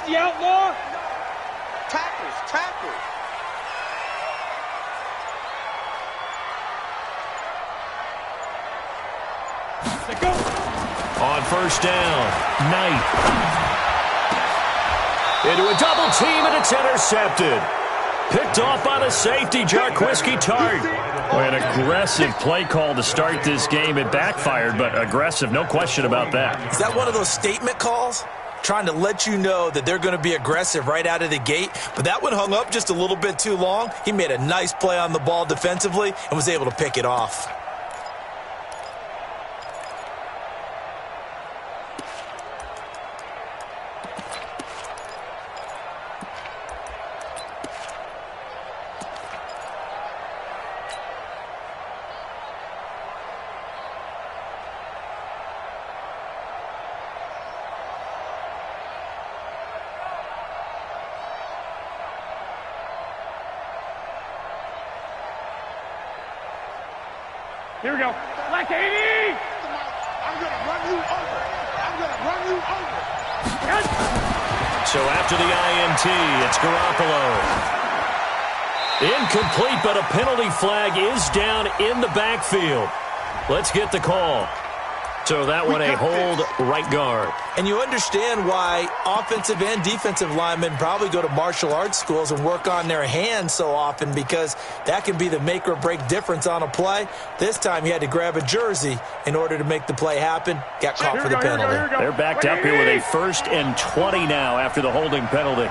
the outlaw? Tackles. Let's go. On first down, Knight. Into a double team, and it's intercepted. Picked off by the safety, Jarquiski Tart. An aggressive play call to start this game. It backfired, but aggressive, no question about that. Is that one of those statement calls? Trying to let you know that they're going to be aggressive right out of the gate, but that one hung up just a little bit too long. He made a nice play on the ball defensively and was able to pick it off. Here we go. Black 80! I'm going to run you over. Yes. So after the INT, it's Garoppolo. Incomplete, but a penalty flag is down in the backfield. Let's get the call. So that one a hold right guard. And you understand why offensive and defensive linemen probably go to martial arts schools and work on their hands so often, because that can be the make or break difference on a play. This time he had to grab a jersey in order to make the play happen. Got caught for the penalty. They're backed up here with a 1st and 20 now after the holding penalty.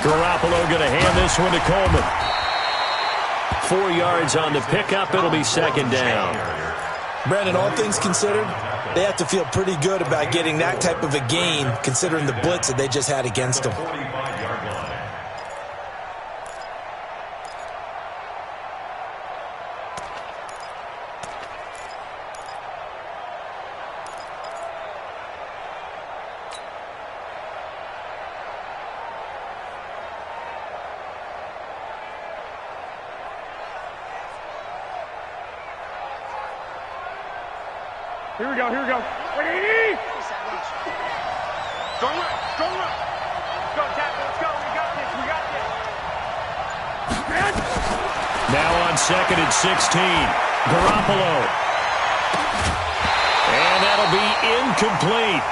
Garoppolo going to hand this one to Coleman. 4 yards on the pickup. It'll be 2nd down. Brandon, all things considered, they have to feel pretty good about getting that type of a gain, considering the blitz that they just had against them. Here we go. 180! Strong run. Go, tackle. Let's go. We got this. Now on 2nd and 16. Garoppolo. And that'll be incomplete.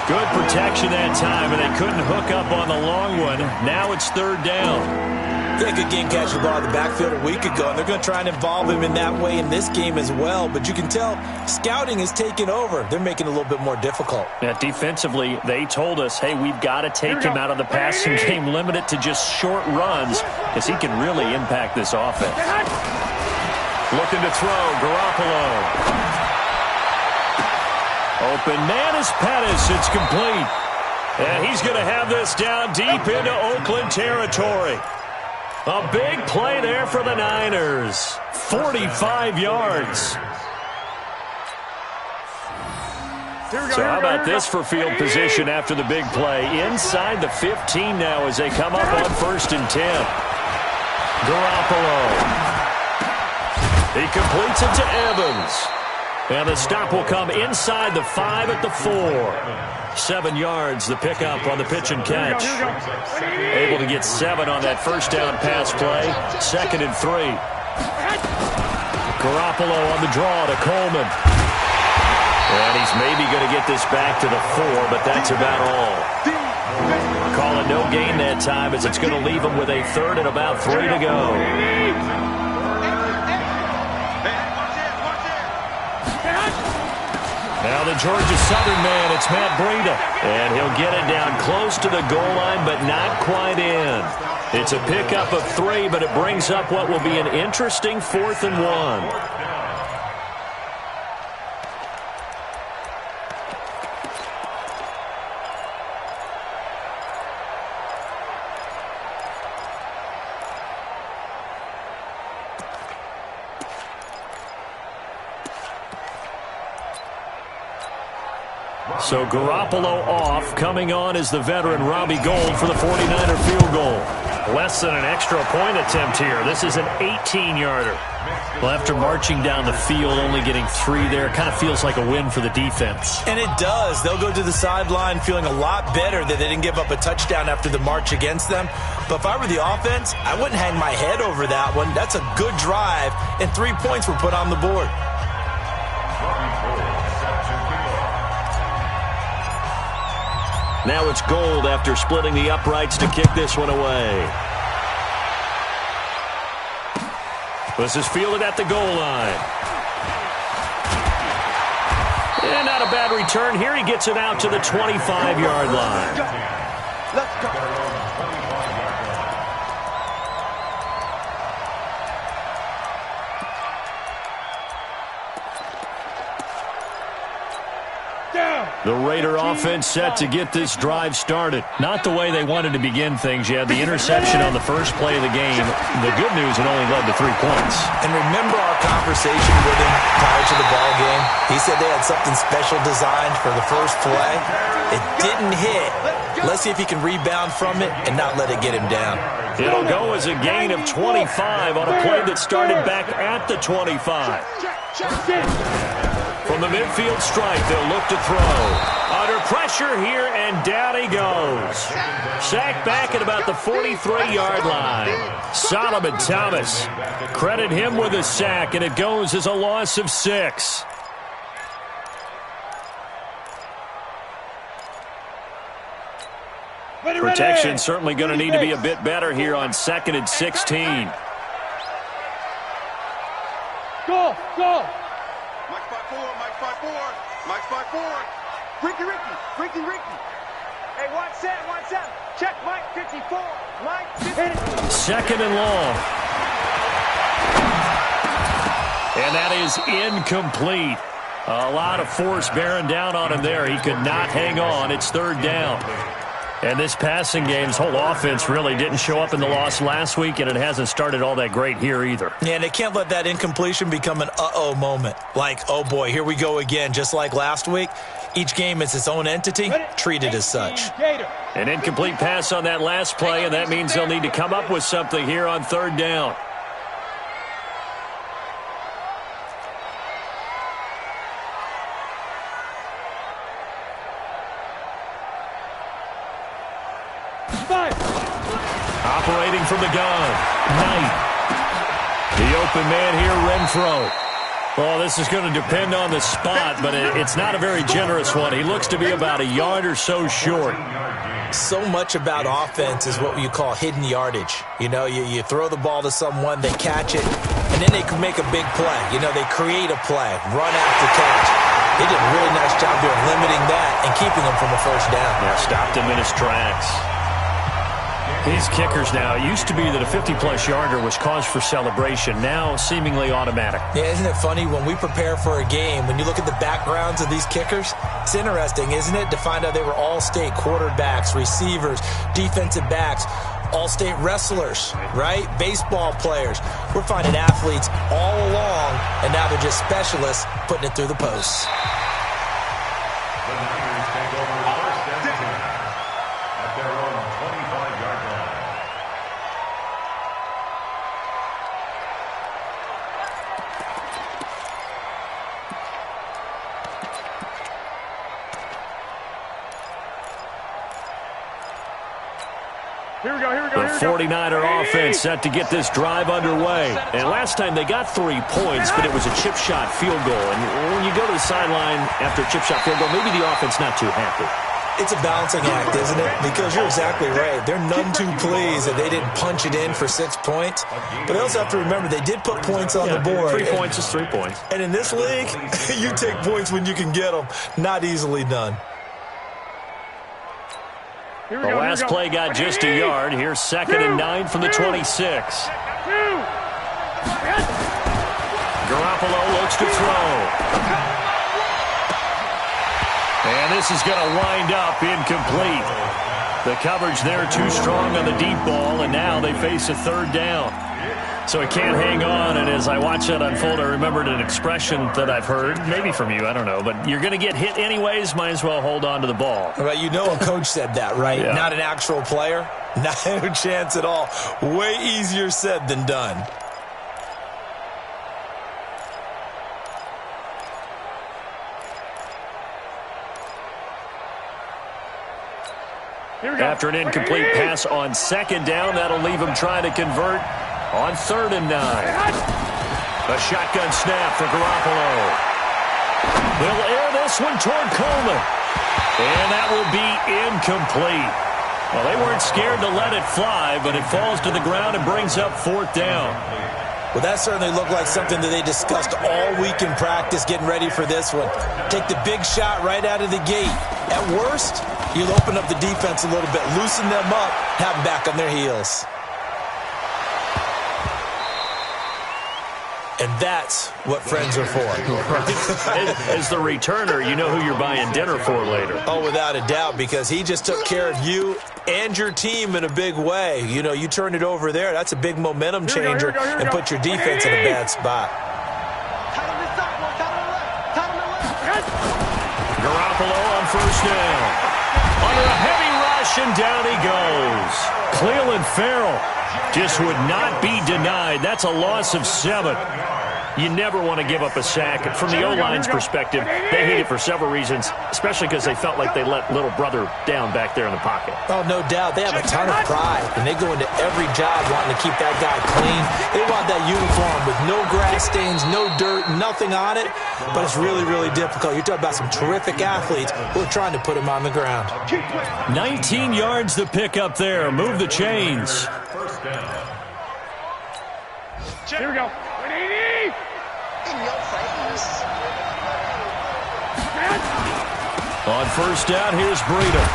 Good protection that time, and they couldn't hook up on the long one. Now it's 3rd down. He had a good game catching the ball in the backfield a week ago, and they're going to try and involve him in that way in this game as well. But you can tell scouting is taking over. They're making it a little bit more difficult. Yeah, defensively, they told us, hey, we've got to take him out of the passing game, limit it to just short runs, because he can really impact this offense. Looking to throw, Garoppolo. Open man is Pettis. It's complete. And he's going to have this down deep into Oakland territory. A big play there for the Niners. 45 yards. So how about this for field position after the big play? Inside the 15 now as they come up on 1st and 10. Garoppolo. He completes it to Evans. And the stop will come inside the 5 at the 4. 7 yards, the pickup on the pitch and catch. Able to get 7 on that 1st down pass play. 2nd and 3. Garoppolo on the draw to Coleman. And he's maybe going to get this back to the 4, but that's about all. Calling no gain that time, as it's going to leave him with a 3rd and about 3 to go. Now the Georgia Southern man, it's Matt Breida. And he'll get it down close to the goal line, but not quite in. It's a pickup of 3, but it brings up what will be an interesting 4th and 1. So Garoppolo off. Coming on is the veteran Robbie Gould for the 49er field goal. Less than an extra point attempt here. This is an 18-yarder. Well, after marching down the field, only getting 3 there, kind of feels like a win for the defense. And it does. They'll go to the sideline feeling a lot better that they didn't give up a touchdown after the march against them. But if I were the offense, I wouldn't hang my head over that one. That's a good drive, and 3 points were put on the board. Now it's Gold after splitting the uprights to kick this one away. This is fielded at the goal line. And not a bad return here. He gets it out to the 25-yard line. Let's go. The Raider offense set to get this drive started. Not the way they wanted to begin things. You had the interception on the first play of the game. The good news, it only led to 3 points. And remember our conversation with him prior to the ball game? He said they had something special designed for the first play. It didn't hit. Let's see if he can rebound from it and not let it get him down. It'll go as a gain of 25 on a play that started back at the 25. From the midfield stripe, they'll look to throw. Under pressure here, and down he goes. Sacked back at about the 43-yard line. Solomon Thomas. Credit him with a sack, and it goes as a loss of 6. Protection certainly going to need to be a bit better here on 2nd and 16. Go, go. Mike 5-4, Mike 5-4, Mike 5-4. Ricky. Hey, watch that. Check Mike 54. Mike 50. 2nd and long. And that is incomplete. A lot of force bearing down on him there. He could not hang on. It's 3rd down. And this passing game's whole offense really didn't show up in the loss last week, and it hasn't started all that great here either. Yeah, and they can't let that incompletion become an uh-oh moment. Like, oh boy, here we go again. Just like last week, each game is its own entity, treated as such. An incomplete pass on that last play, and that means they'll need to come up with something here on 3rd down. Operating from the gun, Knight. The open man here, Renfro. Oh, this is going to depend on the spot, but it's not a very generous one. He looks to be about a yard or so short. So much about offense is what you call hidden yardage. You know, you throw the ball to someone, they catch it, and then they can make a big play. You know, they create a play, run after catch. They did a really nice job there limiting that and keeping him from a first down. Yeah, stopped him in his tracks. These kickers now, it used to be that a 50-plus yarder was cause for celebration. Now, seemingly automatic. Yeah, isn't it funny when we prepare for a game, when you look at the backgrounds of these kickers, it's interesting, isn't it, to find out they were all-state quarterbacks, receivers, defensive backs, all-state wrestlers, right? Baseball players. We're finding athletes all along, and now they're just specialists putting it through the posts. Here we go. The 49er offense set to get this drive underway. And last time they got 3 points, but it was a chip shot field goal. And when you go to the sideline after a chip shot field goal, maybe the offense not too happy. It's a balancing act, isn't it? Because you're exactly right. They're none too pleased that they didn't punch it in for 6 points. But they also have to remember they did put points on the board. 3 points is 3 points. And in this league, you take points when you can get them. Not easily done. The last play got just a yard. Here's 2nd and 9 from the 26. Garoppolo looks to throw. And this is going to wind up incomplete. The coverage there too strong on the deep ball, and now they face a 3rd down. So it can't hang on, and as I watch that unfold, I remembered an expression that I've heard, maybe from you, I don't know, but you're going to get hit anyways, might as well hold on to the ball. Well, you know a coach said that, right? Yeah. Not an actual player. No chance at all. Way easier said than done. After an incomplete pass on second down, that'll leave him trying to convert on 3rd and 9. A shotgun snap for Garoppolo. They'll air this one toward Coleman. And that will be incomplete. Well, they weren't scared to let it fly, but it falls to the ground and brings up 4th down. Well, that certainly looked like something that they discussed all week in practice, getting ready for this one. Take the big shot right out of the gate. At worst, you'll open up the defense a little bit, loosen them up, have them back on their heels. And that's what friends are for. As the returner, you know who you're buying dinner for later. Oh, without a doubt, because he just took care of you and your team in a big way. You know, you turn it over there, that's a big momentum changer, and put your defense in a bad spot. Garoppolo on 1st down. Under a heavy rush, and down he goes. Cleveland Farrell just would not be denied. That's a loss of 7. You never want to give up a sack. From the O-line's perspective, they hate it for several reasons, especially because they felt like they let little brother down back there in the pocket. Oh, no doubt. They have a ton of pride, and they go into every job wanting to keep that guy clean. They want that uniform with no grass stains, no dirt, nothing on it, but it's really, really difficult. You're talking about some terrific athletes who are trying to put him on the ground. 19 yards to pick up there. Move the chains. Here we go. In your face. On 1st down, here's Breida.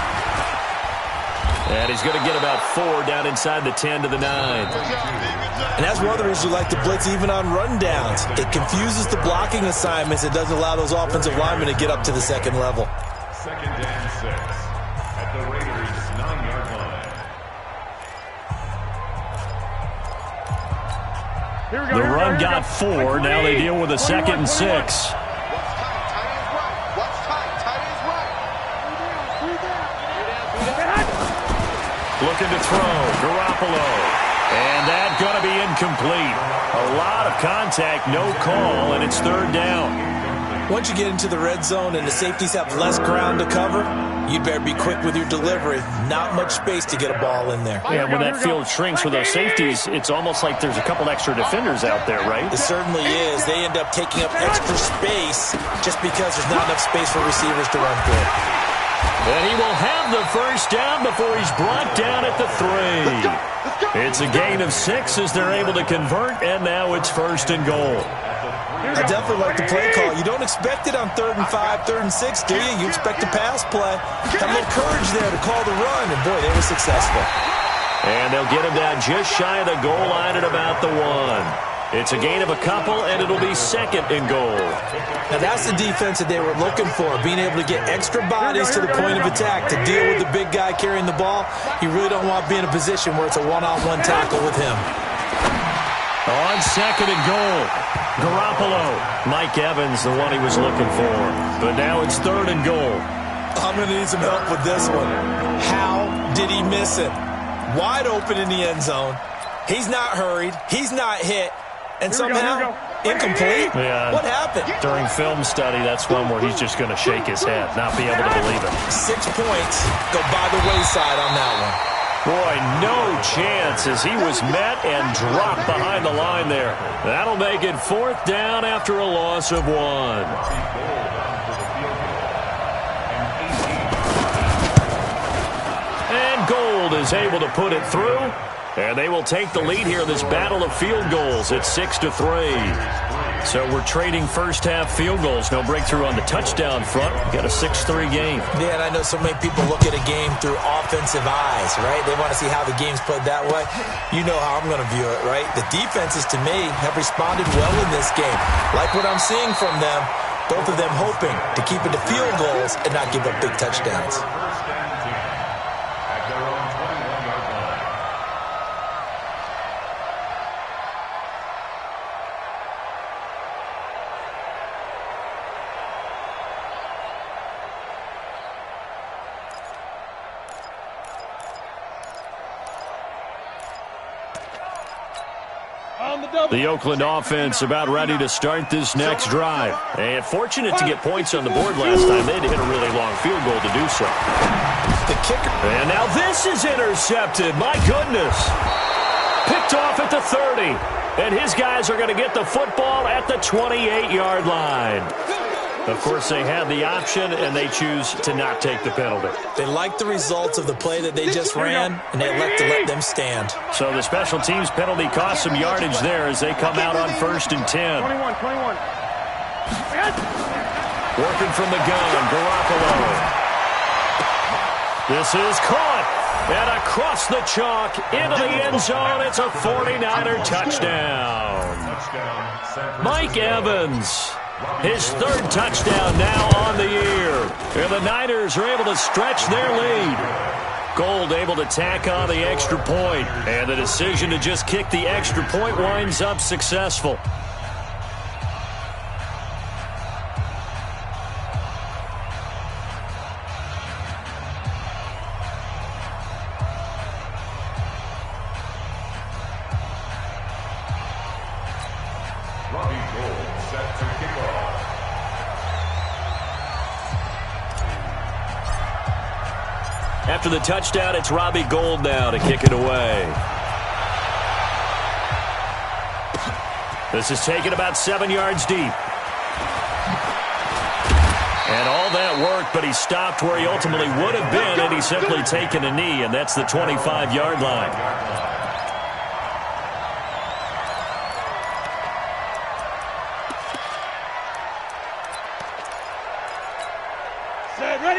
And he's going to get about 4 down inside the 10 to the 9. And that's one of the reasons you like to blitz even on rundowns. It confuses the blocking assignments. It doesn't allow those offensive linemen to get up to the second level. 2nd and 6 at the Raiders' 9-yard line. The run got 4. Now they deal with a 2nd and 6. What's tight? Tight is right. What's tight? Tight is right. Looking to throw. Garoppolo. And that's going to be incomplete. A lot of contact, no call, and it's 3rd down. Once you get into the red zone and the safeties have less ground to cover, you better be quick with your delivery. Not much space to get a ball in there. Yeah, when that field shrinks with those safeties, it's almost like there's a couple extra defenders out there, right? It certainly is. They end up taking up extra space just because there's not enough space for receivers to run through. And he will have the 1st down before he's brought down at the 3. It's a gain of 6 as they're able to convert, and now it's 1st and goal. I definitely like the play call. You don't expect it on 3rd and 5, 3rd and 6, do you? You expect a pass play. Have a little courage there to call the run, and boy, they were successful. And they'll get him down just shy of the goal line at about the 1. It's a gain of a couple, and it'll be 2nd and goal. Now, that's the defense that they were looking for, being able to get extra bodies to the point of attack to deal with the big guy carrying the ball. You really don't want to be in a position where it's a one-on-one tackle with him. On 2nd and goal, Garoppolo. Mike Evans, the one he was looking for. But now it's 3rd and goal. I'm going to need some help with this one. How did he miss it? Wide open in the end zone. He's not hurried. He's not hit. And somehow, incomplete? Yeah. What happened? During film study, that's one where he's just going to shake his head, not be able to believe it. 6 points go by the wayside on that one. Boy, no chance as he was met and dropped behind the line there. That'll make it 4th down after a loss of 1. And Gold is able to put it through. And they will take the lead here in this battle of field goals at 6-3. So we're trading first-half field goals. No breakthrough on the touchdown front. We've got a 6-3 game. Yeah, and I know so many people look at a game through offensive eyes, right? They want to see how the game's played that way. You know how I'm going to view it, right? The defenses, to me, have responded well in this game. Like what I'm seeing from them, both of them hoping to keep it to field goals and not give up big touchdowns. The Oakland offense about ready to start this next drive. And fortunate to get points on the board last time. They had to hit a really long field goal to do so. The kicker. And now this is intercepted. My goodness. Picked off at the 30. And his guys are going to get the football at the 28-yard line. Of course, they had the option, and they choose to not take the penalty. They like the results of the play that they just ran, and they elect to let them stand. So the special teams penalty cost some yardage there as they come out on 1st and 10. 21. Working from the gun, Garoppolo. This is caught. And across the chalk into the end zone. It's a 49er touchdown. Mike Evans. His 3rd touchdown now on the year. And the Niners are able to stretch their lead. Gold able to tack on the extra point. And the decision to just kick the extra point winds up successful. After the touchdown, it's Robbie Gould now to kick it away. This is taken about 7 yards deep. And all that work, but he stopped where he ultimately would have been, and he's simply taken a knee, and that's the 25-yard line.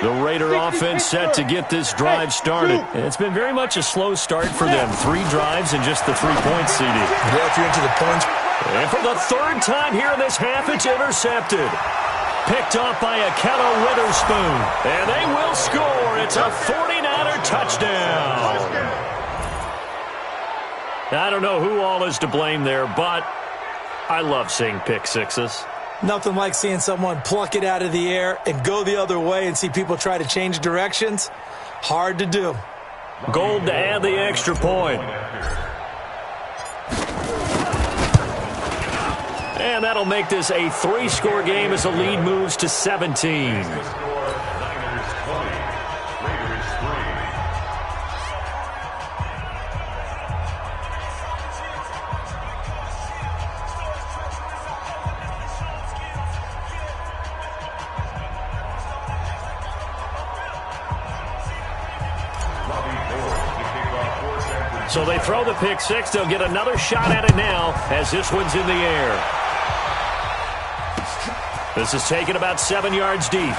The Raider offense set to get this drive started. And it's been very much a slow start for them. 3 drives and just the 3-point CD. Well, if you're into the points. And for the 3rd time here in this half, it's intercepted. Picked off by Akello Witherspoon. And they will score. It's a 49er touchdown. I don't know who all is to blame there, but I love seeing pick sixes. Nothing like seeing someone pluck it out of the air and go the other way and see people try to change directions. Hard to do. Gold to add the extra point. And that'll make this a 3-score game as the lead moves to 17. So they throw the pick six. They'll get another shot at it now as this one's in the air. This is taken about 7 yards deep.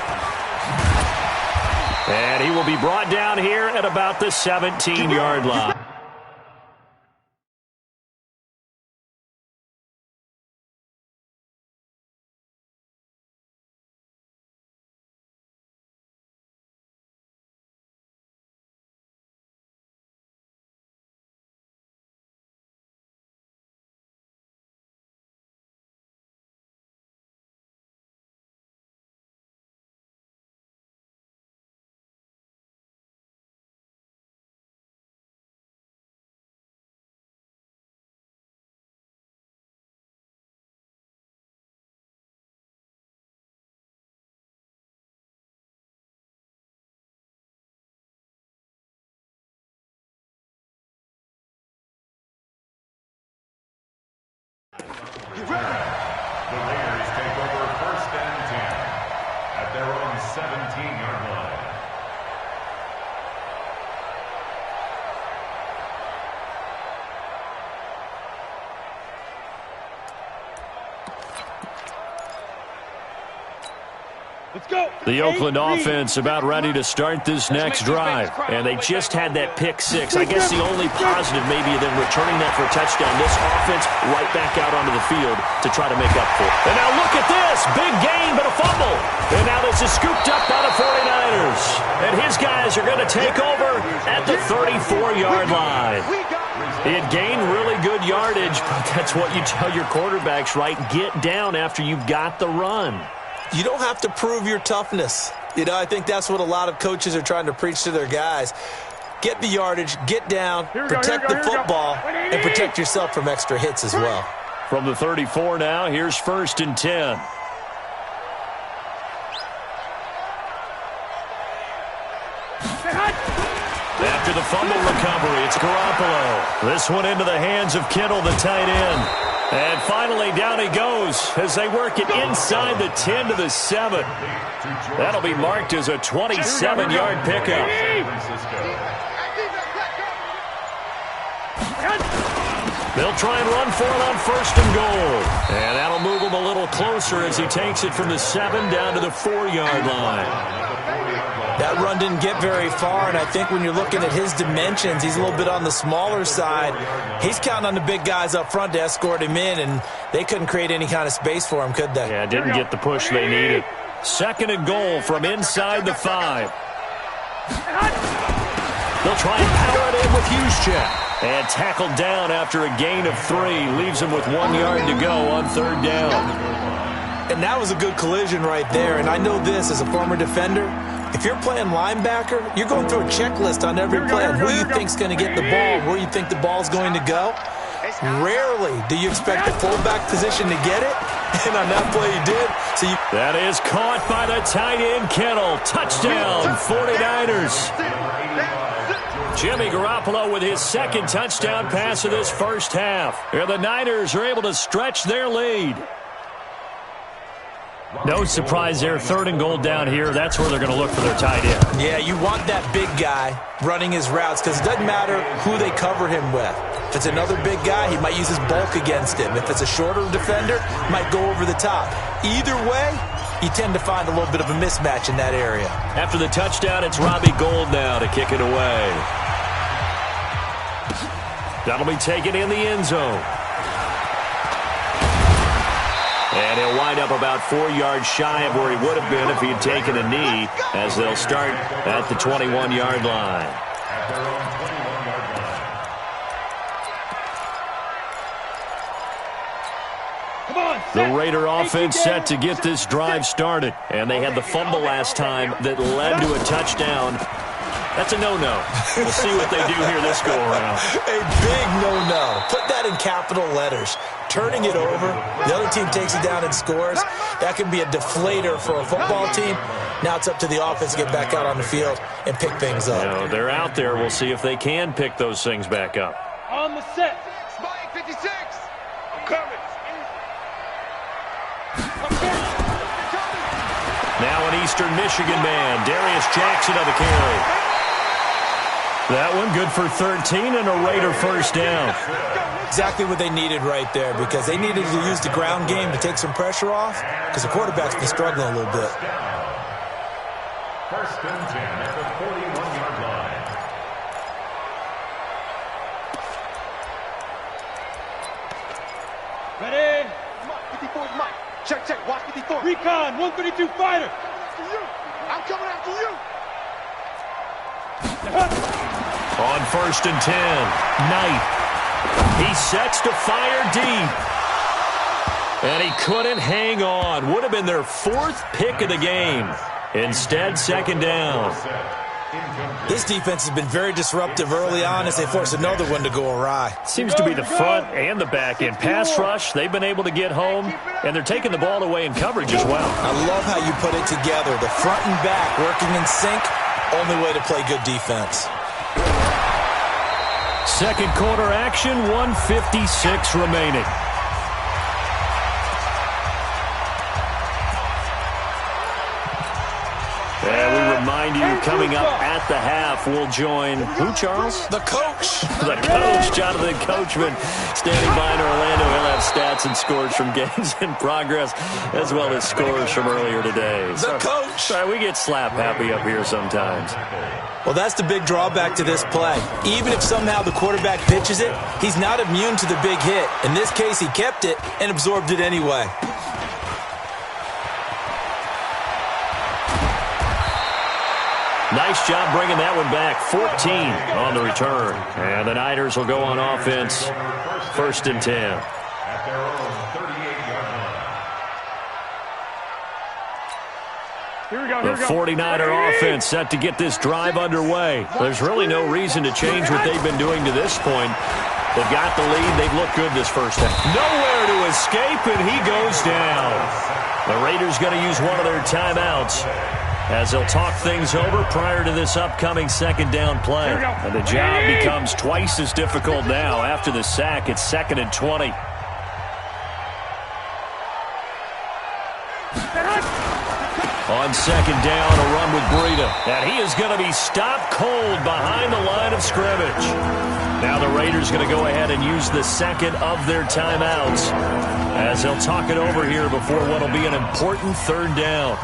And he will be brought down here at about the 17-yard line. The Raiders take over 1st and 10 at their own 17-yard line. The Oakland offense about ready to start this next drive. And they just had that pick six. I guess the only positive maybe than returning that for a touchdown. This offense right back out onto the field to try to make up for it. And now look at this. Big gain, but a fumble. And now this is scooped up by the 49ers. And his guys are going to take over at the 34-yard line. He had gained really good yardage, but that's what you tell your quarterbacks, right? Get down after you've got the run. You don't have to prove your toughness. You know, I think that's what a lot of coaches are trying to preach to their guys. Get the yardage, get down, protect the football, and protect yourself from extra hits as well. From the 34 now, here's 1st and 10. After the fumble recovery, it's Garoppolo. This one into the hands of Kittle, the tight end. And finally, down he goes as they work it inside the 10 to the 7. That'll be marked as a 27-yard pickup. They'll try and run for it on 1st and goal. And that'll move him a little closer as he takes it from the 7 down to the 4-yard line. That run didn't get very far, and I think when you're looking at his dimensions, he's a little bit on the smaller side. He's counting on the big guys up front to escort him in, and they couldn't create any kind of space for him, could they? Yeah, didn't get the push they needed. 2nd and goal from inside the 5. They'll try and power it in with Juszczyk. And tackled down after a gain of 3. Leaves him with 1 yard to go on 3rd down. And that was a good collision right there. And I know this as a former defender. If you're playing linebacker, you're going through a checklist on every play on who you think's going to get the ball, where you think the ball's going to go. Rarely do you expect the fullback position to get it. And on that play he did. That is caught by the tight end, Kittle. Touchdown, 49ers. Jimmy Garoppolo with his 2nd touchdown pass of this first half. And the Niners are able to stretch their lead. No surprise there. 3rd and goal down here. That's where they're going to look for their tight end. Yeah, you want that big guy running his routes because it doesn't matter who they cover him with. If it's another big guy, he might use his bulk against him. If it's a shorter defender, he might go over the top. Either way, you tend to find a little bit of a mismatch in that area. After the touchdown, it's Robbie Gould now to kick it away. That'll be taken in the end zone. And he'll wind up about 4 yards shy of where he would have been if he had taken a knee, as they'll start at the 21-yard line. The Raider offense set to get this drive started. And they had the fumble last time that led to a touchdown. That's a no-no. We'll see what they do here this go-around. A big no-no. Put that in capital letters. Turning it over, the other team takes it down and scores. That can be a deflator for a football team. Now it's up to the offense to get back out on the field and pick things up. You know, they're out there. We'll see if they can pick those things back up. On the set. Spike 56. I'm coming. Now an Eastern Michigan man, Darius Jackson on the carry. That one good for 13 and a Raider first down. Exactly what they needed right there, because they needed to use the ground game to take some pressure off, because the quarterback's been struggling a little bit. 1st and 10 at the 41-yard line. Ready? 54 is Mike. Check, watch 54. Recon, 132 fighter. I'm coming after you. On 1st and 10, Knight. He sets to fire deep. And he couldn't hang on. Would have been their 4th pick of the game. Instead, 2nd down. This defense has been very disruptive early on as they force another one to go awry. Seems to be the front and the back end. Pass rush, they've been able to get home, and they're taking the ball away in coverage as well. I love how you put it together. The front and back working in sync, only way to play good defense. 2nd quarter action, 1:56 remaining. And we remind you, coming up at the half, we'll join who, Charles? The coach. The coach, Jonathan Coachman, standing by in Orlando. He'll have stats and scores from games in progress, as well as scores from earlier today. The coach. Sorry, we get slap happy up here sometimes. Well, that's the big drawback to this play. Even if somehow the quarterback pitches it, he's not immune to the big hit. In this case, he kept it and absorbed it anyway. Nice job bringing that one back. 14 on the return. And the Niners will go on offense. 1st and 10. At their own 38-yard line. The 49er offense set to get this drive underway. There's really no reason to change what they've been doing to this point. They've got the lead. They've looked good this first half. Nowhere to escape, and he goes down. The Raiders going to use one of their timeouts as they'll talk things over prior to this upcoming second down play. And the job becomes twice as difficult now. After the sack, it's 2nd and 20. On second down, a run with Breida. And he is going to be stopped cold behind the line of scrimmage. Now the Raiders going to go ahead and use the second of their timeouts as they'll talk it over here before what will be an important third down.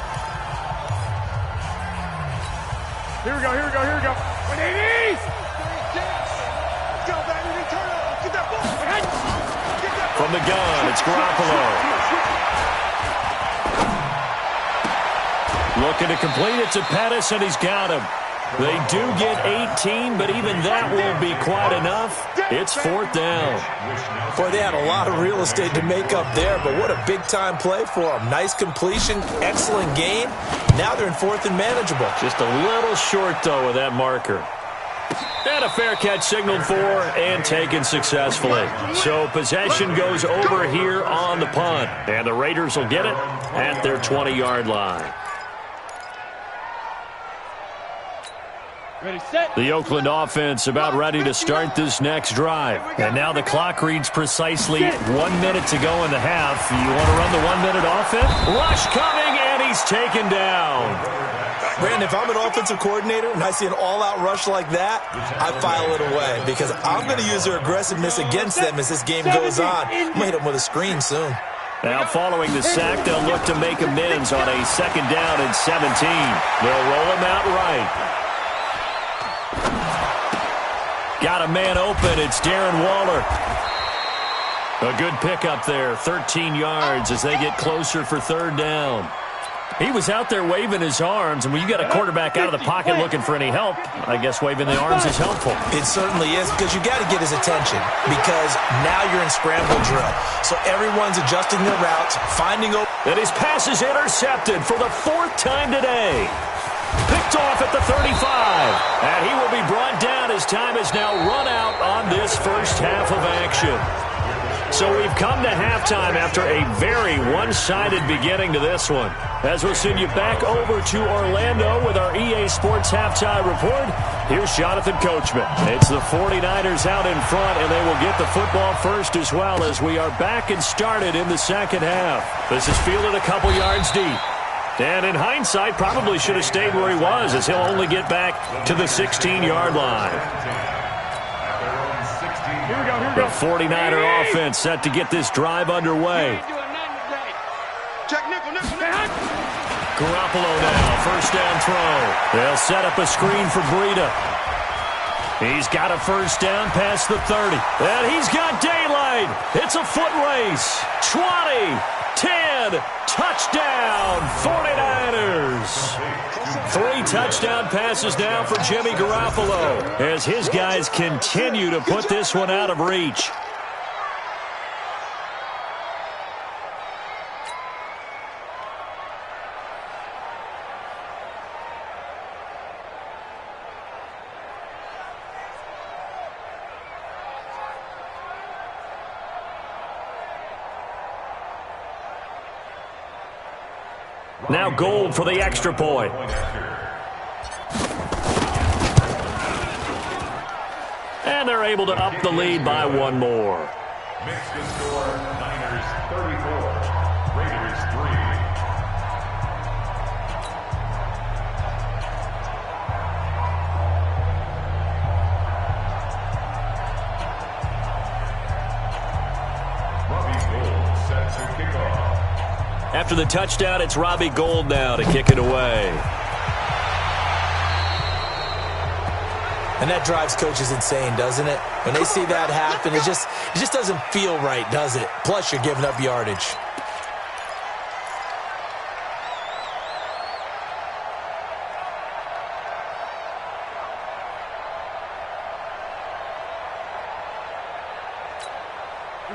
Here we go. 180! Let's go, baby. Turn up. Get that ball. From the gun, it's Garoppolo. Looking to complete it to Pettis, and he's got him. They do get 18, but even that won't be quite enough. It's 4th down. Boy, they had a lot of real estate to make up there, but what a big-time play for them. Nice completion, excellent game. Now they're in 4th and manageable. Just a little short, though, with that marker. And a fair catch signaled for and taken successfully. So possession goes over here on the punt, and the Raiders will get it at their 20-yard line. The Oakland offense about ready to start this next drive. And now the clock reads precisely 1 minute to go in the half. You want to run the 1 minute offense? Rush coming, and he's taken down. Brandon, if I'm an offensive coordinator and I see an all-out rush like that, I file it away because I'm going to use their aggressiveness against them as this game goes on. I'm going to hit them with a screen soon. Now following the sack, they'll look to make amends on a 2nd down and 17. They'll roll him out right. Got a man open. It's Darren Waller. A good pickup there. 13 yards as they get closer for 3rd down. He was out there waving his arms, and when you got a quarterback out of the pocket looking for any help, I guess waving the arms is helpful. It certainly is, because you got to get his attention, because now you're in scramble drill. So everyone's adjusting their routes, finding open. And his pass is intercepted for the 4th time today. Picked off at the 35. And he will be brought down as time has now run out on this first half of action. So we've come to halftime after a very one-sided beginning to this one. As we'll send you back over to Orlando with our EA Sports Halftime Report, here's Jonathan Coachman. It's the 49ers out in front, and they will get the football first as well as we are back and started in the second half. This is fielded a couple yards deep. And in hindsight, probably should have stayed where he was, as he'll only get back to the 16-yard line. The 49er offense set to get this drive underway. Garoppolo now, 1st down throw. They'll set up a screen for Breida. He's got a 1st down past the 30. And he's got daylight. It's a foot race. 20, 10, touchdown, 49ers. 3 touchdown passes now for Jimmy Garoppolo as his guys continue to put this one out of reach. Now Gold for the extra point. And they're able to up the lead by 1 more. Makes the score Niners 34, Raiders 3. Robbie Gould set to kick off. After the touchdown, it's Robbie Gould now to kick it away. And that drives coaches insane, doesn't it? When they see that happen, it just doesn't feel right, does it? Plus, you're giving up yardage.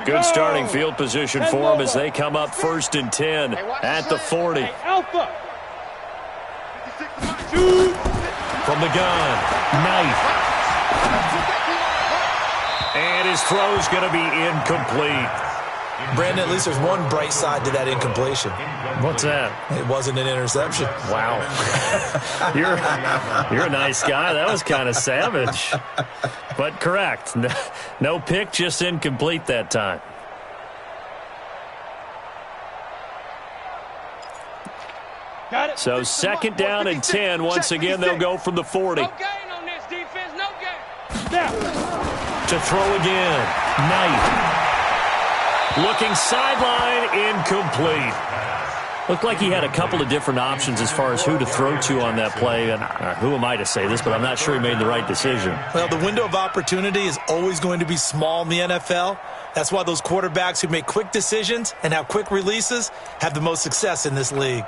Good starting field position for them as they come up 1st and 10 at the 40. Alpha. From the gun, Knight. And his throw's going to be incomplete. Brandon, at least there's one bright side to that incompletion. What's that? It wasn't an interception. Wow. You're a nice guy. That was kind of savage. But correct. No pick, just incomplete that time. Got it. So second down and 10. Once again, they'll go from the 40. No gain on this defense. No gain. Now. To throw again. Knight. Looking sideline, incomplete. Looked like he had a couple of different options as far as who to throw to on that play. And who am I to say this, but I'm not sure he made the right decision. Well, the window of opportunity is always going to be small in the NFL. That's why those quarterbacks who make quick decisions and have quick releases have the most success in this league.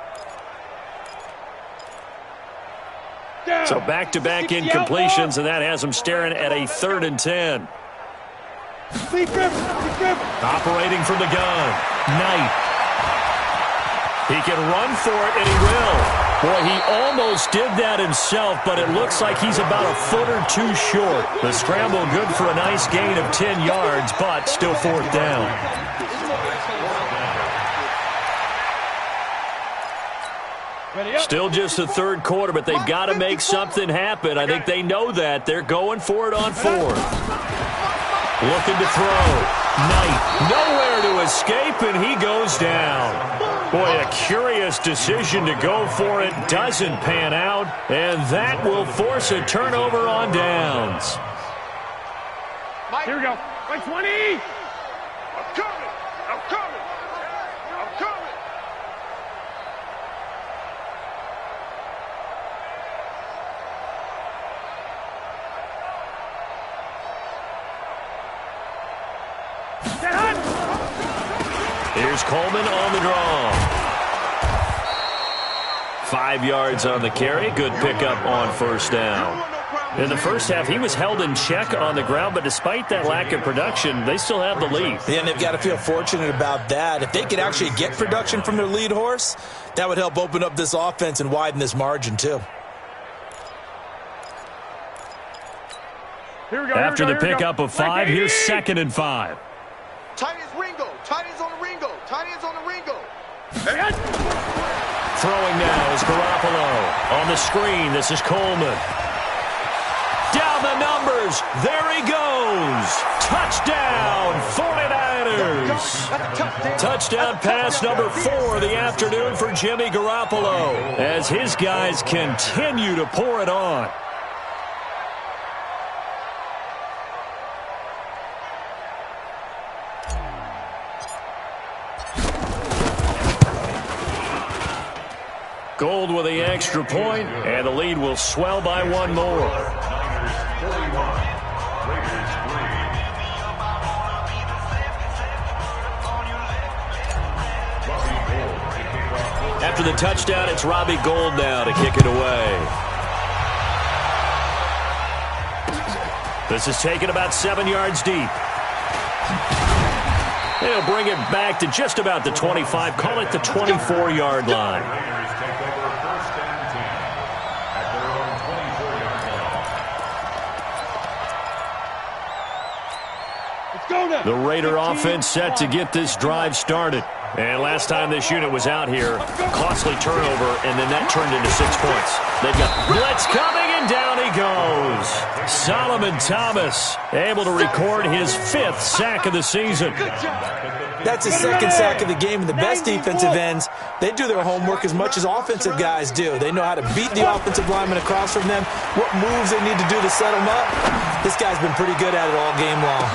So back-to-back incompletions, and that has him staring at a 3rd and 10. Operating from the gun. Knight. He can run for it, and he will. Boy, he almost did that himself, but it looks like he's about a foot or two short. The scramble good for a nice gain of 10 yards, but still 4th down. Still just the 3rd quarter, but they've got to make something happen. I think they know that. They're going for it on 4th. Looking to throw. Knight nowhere to escape, and he goes down. Boy, a curious decision to go for it. Doesn't pan out, and that will force a turnover on downs. Here we go. Right 20. I'm coming. I'm coming. I'm coming. Here's Coleman on the draw. 5 yards on the carry. Good pickup on 1st down. In the first half, he was held in check on the ground, but despite that lack of production, they still have the lead. Yeah, and they've got to feel fortunate about that. If they could actually get production from their lead horse, that would help open up this offense and widen this margin, too. After the pickup of 5, here's 2nd and 5. Tight ends Ringo. Tight ends on the Ringo. Tight ends on the Ringo. Throwing now is Garoppolo. On the screen, this is Coleman. Down the numbers. There he goes. Touchdown, 49ers. Touchdown pass number 4 of the afternoon for Jimmy Garoppolo as his guys continue to pour it on. Gold with the extra point, and the lead will swell by 1 more. After the touchdown, it's Robbie Gould now to kick it away. This is taken about 7 yards deep. They'll bring it back to just about the 25, call it the 24-yard line. The Raider offense set to get this drive started. And last time this unit was out here, costly turnover, and then that turned into 6 points. They've got blitz coming, and down he goes. Solomon Thomas able to record his 5th sack of the season. That's his 2nd sack of the game, and the best defensive ends, they do their homework as much as offensive guys do. They know how to beat the offensive lineman across from them, what moves they need to do to set them up. This guy's been pretty good at it all game long.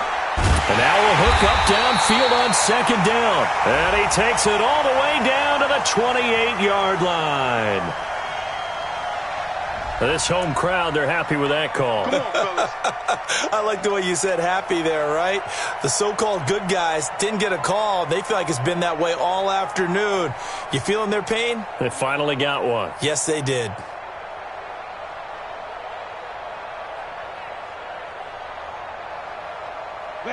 And now we'll hook up downfield on 2nd down. And he takes it all the way down to the 28-yard line. This home crowd, they're happy with that call. I like the way you said happy there, right? The so-called good guys didn't get a call. They feel like it's been that way all afternoon. You feeling their pain? They finally got one. Yes, they did.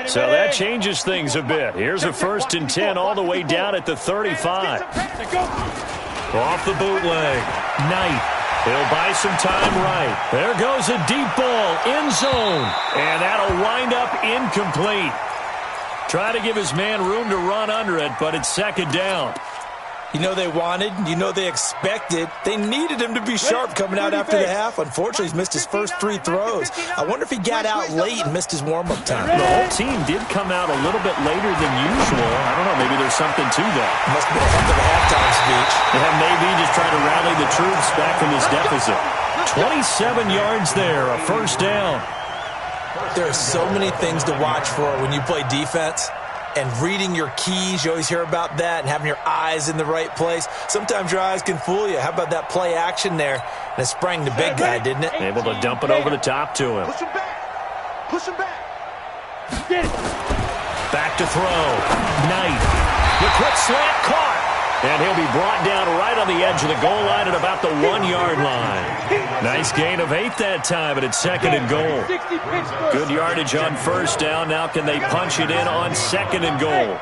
So that changes things a bit. Here's a 1st and 10 all the way down at the 35. Off the bootleg. Knight He'll buy some time right. There goes a deep ball, end zone. And that'll wind up incomplete. Try to give his man room to run under it, but it's second down. You know they wanted, you know they expected. They needed him to be sharp coming out after the half. Unfortunately, he's missed his first 3 throws. I wonder if he got out late and missed his warm-up time. The whole team did come out a little bit later than usual. I don't know, maybe there's something to that. Must be a heck of a halftime speech. And maybe just trying to rally the troops back from this deficit. 27 yards there, a first down. There are so many things to watch for when you play defense. And reading your keys, you always hear about that, and having your eyes in the right place. Sometimes your eyes can fool you. How about that play action there? And it sprang the big guy, didn't it? Able to dump it over the top to him. Push him back. Push him back. Get it. Back to throw. Knight. The quick slant caught. And he'll be brought down right on the edge of the goal line at about the 1-yard line. Nice gain of 8 that time, and it's second and goal. Good yardage on first down. Now can they punch it in on second and goal?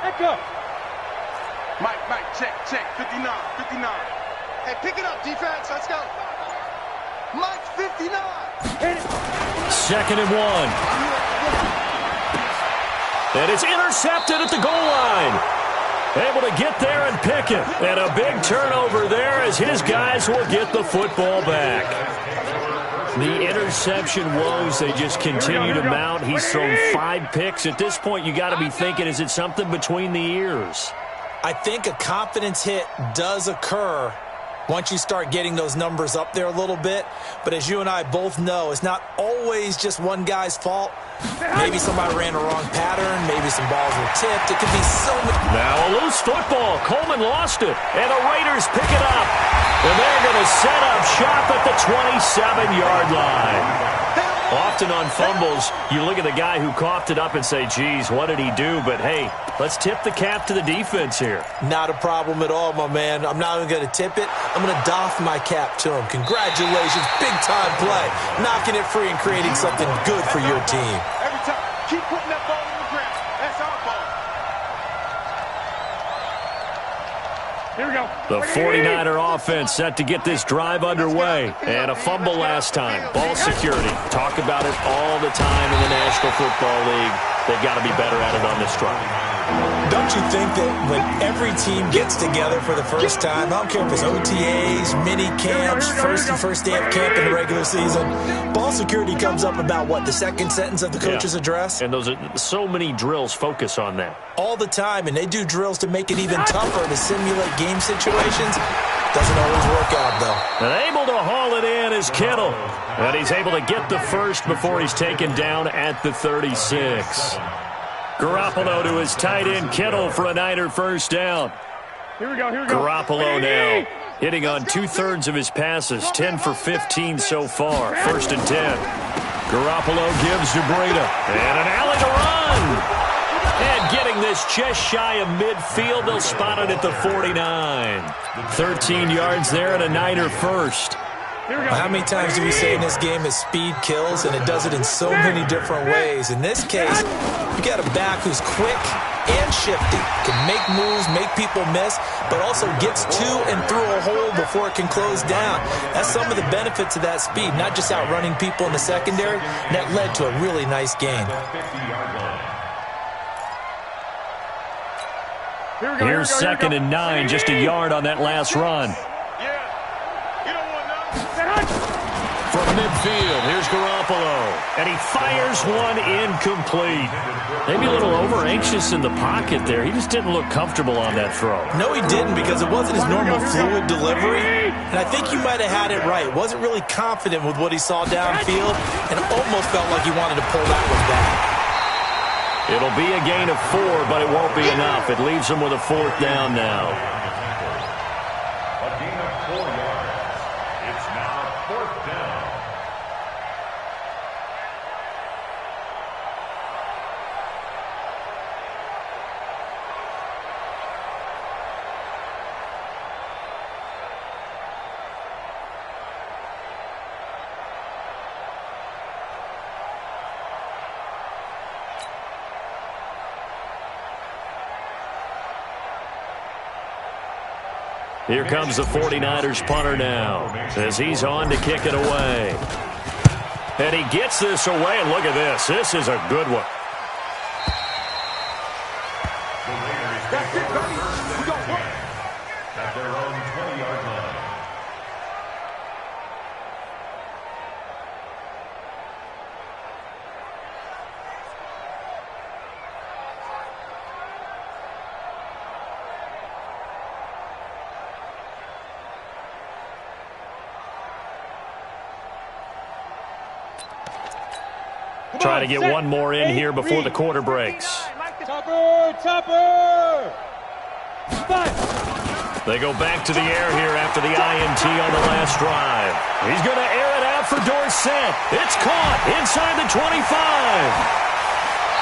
Mike, check. 59. Hey, pick it up, defense. Let's go. Mike, 59. Second and 1. And it's intercepted at the goal line. Able to get there and pick it. And a big turnover there as his guys will get the football back. The interception woes, they just continue to mount. He's thrown 5 picks. At this point, you got to be thinking, is it something between the ears? I think a confidence hit does occur once you start getting those numbers up there a little bit. But as you and I both know, it's not always just one guy's fault. Maybe somebody ran a wrong pattern. Maybe some balls were tipped. It could be so many. Now a loose football. Coleman lost it. And the Raiders pick it up. And they're going to set up shop at the 27-yard line. Often on fumbles, you look at the guy who coughed it up and say, geez, what did he do? But, hey, let's tip the cap to the defense here. Not a problem at all, my man. I'm not even going to tip it. I'm going to doff my cap to him. Congratulations. Big-time play. Knocking it free and creating something good for your team. Every time. Keep putting that ball on the ground. That's our ball. Here we go. The 49er offense set to get this drive underway. And a fumble last time. Ball security. Talk about it all the time in the National Football League. They've got to be better at it on this drive. Don't you think that when every team gets together for the first time, I don't care if it's OTAs, mini camps, first day of camp in the regular season, ball security comes up about, what, the second sentence of the coach's address? And those are so many drills focus on that. All the time, and they do drills to make it even tougher to simulate game situations. Doesn't always work out, though. And able to haul it in is Kittle. And he's able to get the first before he's taken down at the 36. Garoppolo to his tight end, Kittle, for a Niner first down. Here we go. Garoppolo now hitting on 2/3 of his passes, 10 for 15 so far. First and 10. Garoppolo gives to Breida. And an alley to run. And getting this just shy of midfield, they'll spot it at the 49. 13 yards there and a Niner first. How many times do we say in this game that speed kills, and it does it in so many different ways? In this case, you got a back who's quick and shifty, can make moves, make people miss, but also gets to and through a hole before it can close down. That's some of the benefits of that speed, not just outrunning people in the secondary, and that led to a really nice gain. Here's second and 9, just a yard on that last run. From midfield, here's Garoppolo. And he fires one incomplete. Maybe a little over-anxious in the pocket there. He just didn't look comfortable on that throw. No, he didn't, because it wasn't his normal fluid delivery. And I think you might have had it right. Wasn't really confident with what he saw downfield, and almost felt like he wanted to pull that one back. It'll be a gain of 4, but it won't be enough. It leaves him with a 4th down now. A gain of 4 yards. It's now 4th down. Here comes the 49ers punter now as he's on to kick it away. And he gets this away, and look at this. This is a good one. That's it, buddy. We got one. At their own 20-yard line. Try to get one more in here before the quarter breaks. Topper! They go back to the air here after the INT on the last drive. He's going to air it out for Dorsett. It's caught inside the 25.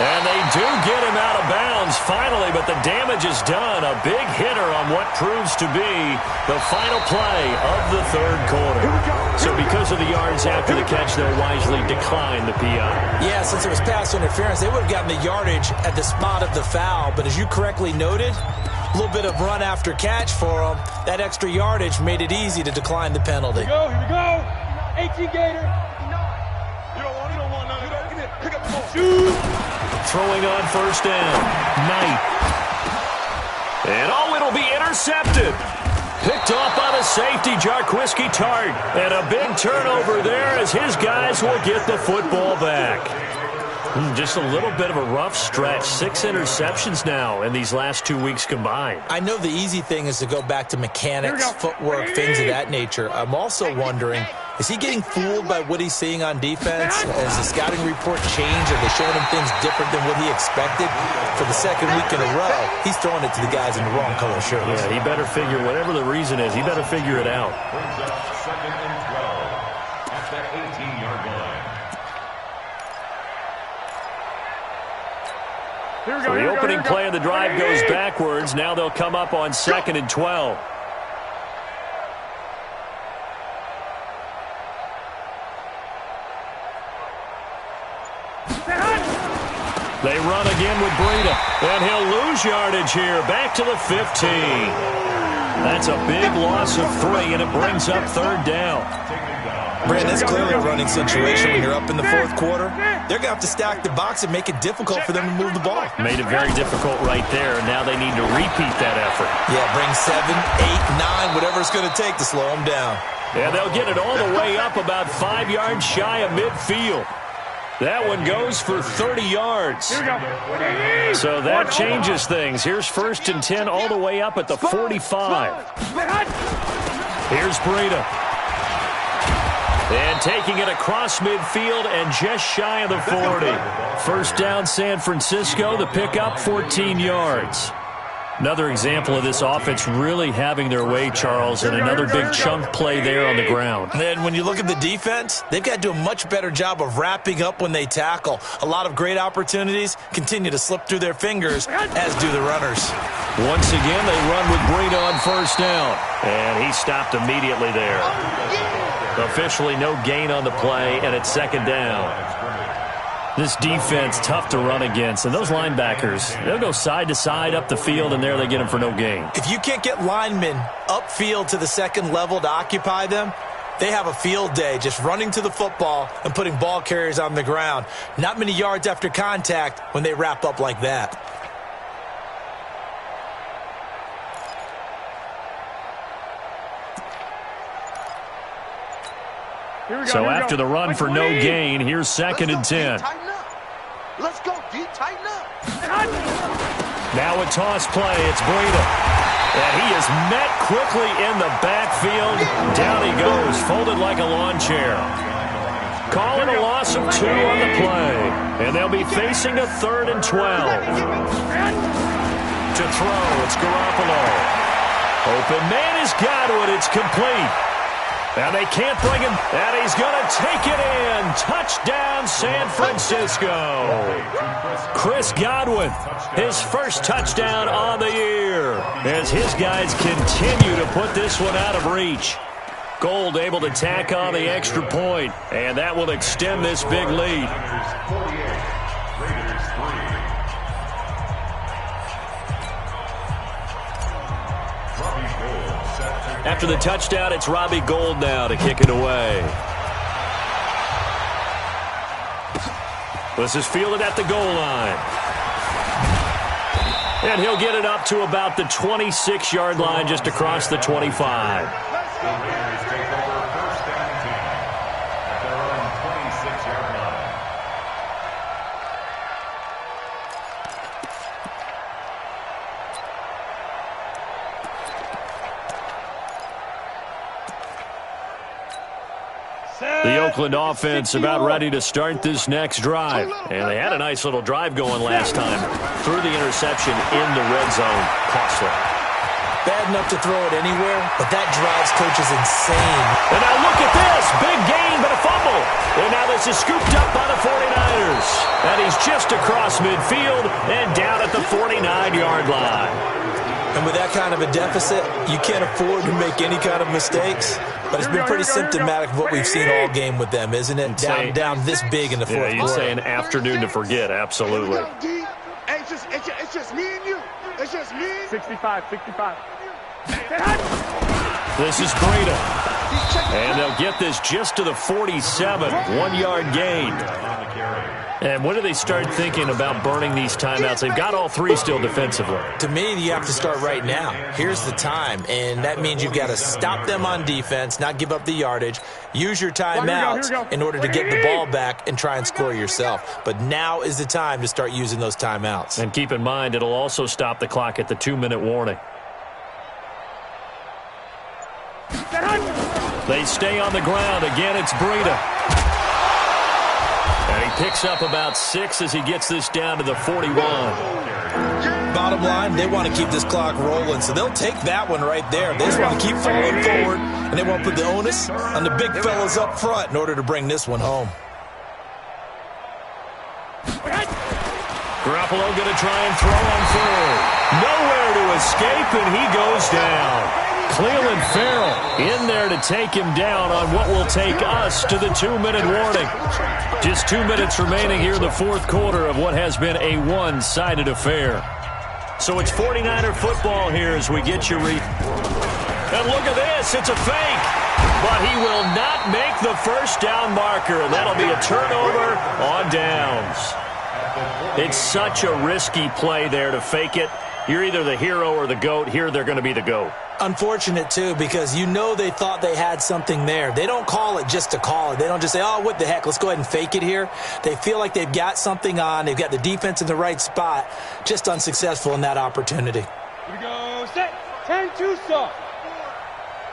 And they do get him out of bounds finally, but the damage is done. A big hitter on what proves to be the final play of the third quarter. So because of the yards after the catch, they'll wisely decline the PI. Yeah, since it was pass interference, they would have gotten the yardage at the spot of the foul. But as you correctly noted, a little bit of run after catch for them. That extra yardage made it easy to decline the penalty. Here we go. 18 Gator. You don't want none of that. Come here. Pick up the ball. Shoot. Throwing on first down. Knight. And it'll be intercepted. Picked off by the safety, Jarquiski Tart. And a big turnover there as his guys will get the football back. Just a little bit of a rough stretch. 6 interceptions now in these last 2 weeks combined. I know the easy thing is to go back to mechanics, footwork, things of that nature. I'm also wondering, is he getting fooled by what he's seeing on defense? Has the scouting report changed? Are they showing him things different than what he expected? For the second week in a row, he's throwing it to the guys in the wrong color shirts. Yeah, he better figure, whatever the reason is, he better figure it out. Brings up 2nd and 12 at the 18-yard line. So the opening play of the drive goes backwards. Now they'll come up on 2nd and 12. They run again with Breida, and he'll lose yardage here. Back to the 15. That's a big loss of 3, and it brings up 3rd down. Brandon, that's clearly a running situation when you're up in the 4th quarter. They're going to have to stack the box and make it difficult for them to move the ball. Made it very difficult right there. Now they need to repeat that effort. Yeah, bring 7, 8, 9, whatever it's going to take to slow them down. And they'll get it all the way up about 5 yards shy of midfield. That one goes for 30 yards. So that changes things. Here's 1st and 10 all the way up at the 45. Here's Breida. And taking it across midfield and just shy of the 40. First down, San Francisco. The pickup, 14 yards. Another example of this offense really having their way, Charles, and another big chunk play there on the ground. And when you look at the defense, they've got to do a much better job of wrapping up when they tackle. A lot of great opportunities continue to slip through their fingers, as do the runners. Once again, they run with Breida on first down. And he stopped immediately there. Officially no gain on the play, and it's 2nd down. This defense, tough to run against. And those linebackers, they'll go side to side up the field, and there they get them for no gain. If you can't get linemen upfield to the 2nd level to occupy them, they have a field day just running to the football and putting ball carriers on the ground. Not many yards after contact when they wrap up like that. So after the run for no gain, here's 2nd and 10. Let's go, D. Tighten up. Now a toss play. It's Breida. And he is met quickly in the backfield. Down he goes, folded like a lawn chair. Calling a loss of 2 on the play. And they'll be facing a 3rd and 12. To throw, it's Garoppolo. Open man is Godwin. It's complete. And they can't bring him, and he's going to take it in. Touchdown, San Francisco. Chris Godwin, his first touchdown on the year, as his guys continue to put this one out of reach. Gold able to tack on the extra point, and that will extend this big lead. Robbie Gould set After the touchdown, it's Robbie Gould now to kick it away. This is fielded at the goal line. And he'll get it up to about the 26-yard line, just across the 25. The Raiders take over first and 10 at their own 26-yard line. The Oakland offense about ready to start this next drive. And they had a nice little drive going last time. Threw the interception in the red zone. Costly. Bad enough to throw it anywhere, but that drives coaches insane. And now look at this. Big gain, but a fumble. And now this is scooped up by the 49ers. And he's just across midfield and down at the 49-yard line. And with that kind of a deficit, you can't afford to make any kind of mistakes. But it's been pretty symptomatic of what we've seen all game with them, isn't it? Down this big in the fourth quarter. You'd say an afternoon to forget, absolutely. Hey, it's just me and you. It's just me. 65. This is Breida. And they'll get this just to the 47. 1-yard gain. And when do they start thinking about burning these timeouts? They've got all three still defensively. To me, you have to start right now. Here's the time, and that means you've got to stop them on defense, not give up the yardage, use your timeouts in order to get the ball back and try and score yourself. But now is the time to start using those timeouts. And keep in mind, it'll also stop the clock at the 2-minute warning. They stay on the ground. Again, it's Breida. And he picks up about 6 as he gets this down to the 41. Bottom line, they want to keep this clock rolling, so they'll take that one right there. They just want to keep falling forward, and they want to put the onus on the big fellas up front in order to bring this one home. Garoppolo going to try and throw on third. Nowhere to escape, and he goes down. Cleveland Farrell in there to take him down on what will take us to the 2-minute warning. Just 2 minutes remaining here in the fourth quarter of what has been a one-sided affair. So it's 49er football here as we get you And look at this, it's a fake. But he will not make the first down marker, and that'll be a turnover on downs. It's such a risky play there to fake it. You're either the hero or the GOAT. Here they're going to be the GOAT. Unfortunate, too, because you know they thought they had something there. They don't call it just to call it. They don't just say, oh, what the heck, let's go ahead and fake it here. They feel like they've got something on. They've got the defense in the right spot. Just unsuccessful in that opportunity. Here we go. Set. 10-2 soft.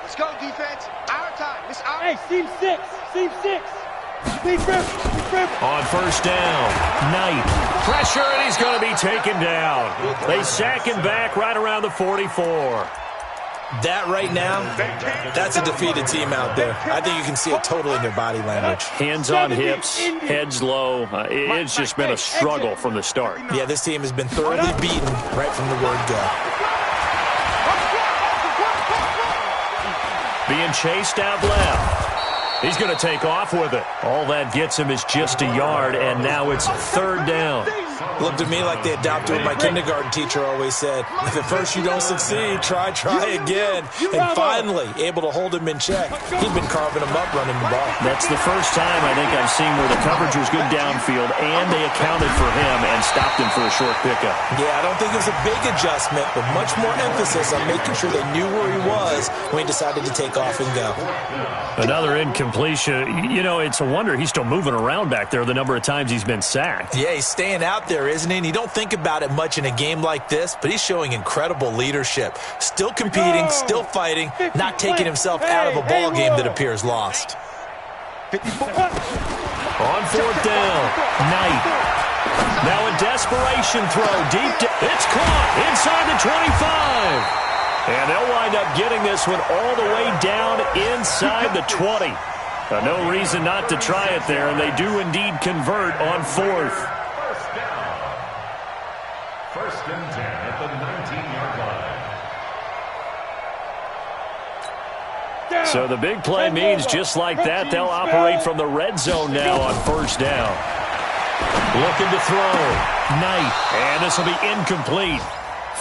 Let's go, defense. Our time. It's our Hey, seam 6. Seam 6. Lead rip. On first down, Knight. Pressure, and he's going to be taken down. They sack him back right around the 44. That right now, that's a defeated team out there. I think you can see it totally in their body language. Hands on hips, heads low. It's just been a struggle from the start. Yeah, this team has been thoroughly beaten right from the word go. Being chased out left. He's going to take off with it. All that gets him is just a yard, and now it's third down. Looked at me like they adopted what my kindergarten teacher always said. If at first you don't succeed, try again. And finally, able to hold him in check. He'd been carving him up running the ball. That's the first time I think I've seen where the coverage was good downfield, and they accounted for him and stopped him for a short pickup. Yeah, I don't think it was a big adjustment, but much more emphasis on making sure they knew where he was when he decided to take off and go. Another incompletion. You know, it's a wonder he's still moving around back there the number of times he's been sacked. Yeah, he's staying out there, isn't he? And you don't think about it much in a game like this, but he's showing incredible leadership. Still competing, still fighting, not taking himself out of a ball game that appears lost. On fourth down, Knight. Now a desperation throw deep. It's caught inside the 25. And they'll wind up getting this one all the way down inside the 20. No reason not to try it there, and they do indeed convert on fourth. First down. First and 10 at the 19-yard line. So the big play means just like that, they'll operate from the red zone now on first down. Looking to throw. Knight. And this will be incomplete.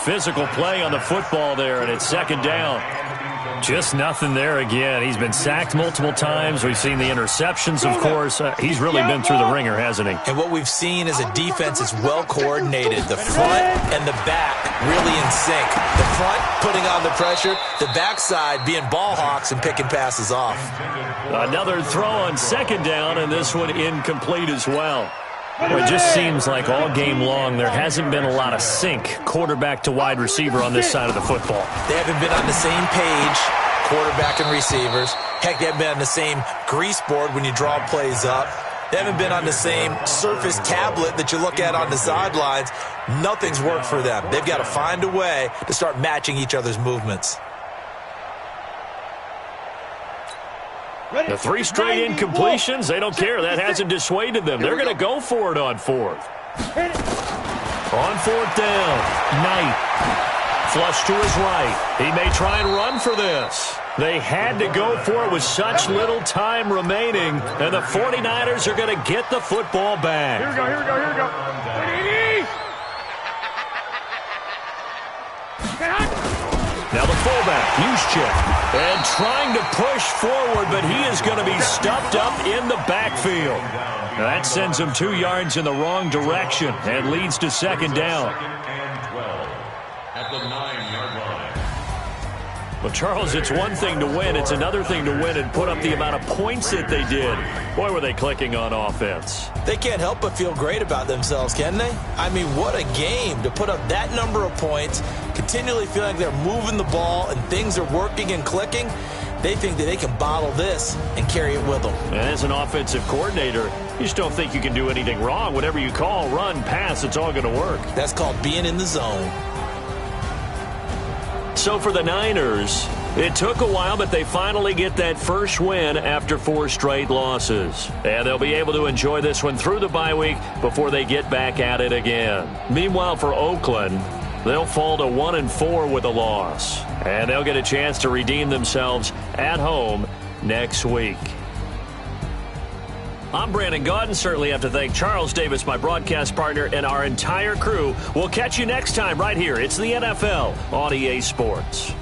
Physical play on the football there, and it's second down. Just nothing there again. He's been sacked multiple times. We've seen the interceptions, of course. He's really been through the ringer, hasn't he? And what we've seen is a defense that's well coordinated. The front and the back really in sync. The front putting on the pressure, the backside being ball hawks and picking passes off. Another throw on second down, and this one incomplete as well. It just seems like all game long there hasn't been a lot of sync quarterback to wide receiver on this side of the football. They haven't been on the same page, quarterback and receivers. Heck, they haven't been on the same grease board when you draw plays up. They haven't been on the same surface tablet that you look at on the sidelines. Nothing's worked for them. They've got to find a way to start matching each other's movements. The 3 straight incompletions, they don't care. That hasn't dissuaded them. They're going to go for it on 4th. On 4th down, Knight. Flush to his right. He may try and run for this. They had to go for it with such little time remaining, and the 49ers are going to get the football back. Here we go, here we go, here we go. Now the fullback, Juszczyk, and trying to push forward, but he is going to be stuffed up in the backfield. Now that sends him 2 yards in the wrong direction and leads to second down. At the 9-yard line. Well, Charles, it's one thing to win. It's another thing to win and put up the amount of points that they did. Boy, were they clicking on offense. They can't help but feel great about themselves, can they? I mean, what a game to put up that number of points, continually feeling like they're moving the ball and things are working and clicking. They think that they can bottle this and carry it with them. And as an offensive coordinator, you just don't think you can do anything wrong. Whatever you call, run, pass, it's all going to work. That's called being in the zone. So for the Niners, it took a while, but they finally get that first win after 4 straight losses. And they'll be able to enjoy this one through the bye week before they get back at it again. Meanwhile, for Oakland, they'll fall to 1-4 with a loss. And they'll get a chance to redeem themselves at home next week. I'm Brandon Gaudin. Certainly have to thank Charles Davis, my broadcast partner, and our entire crew. We'll catch you next time right here. It's the NFL on EA Sports.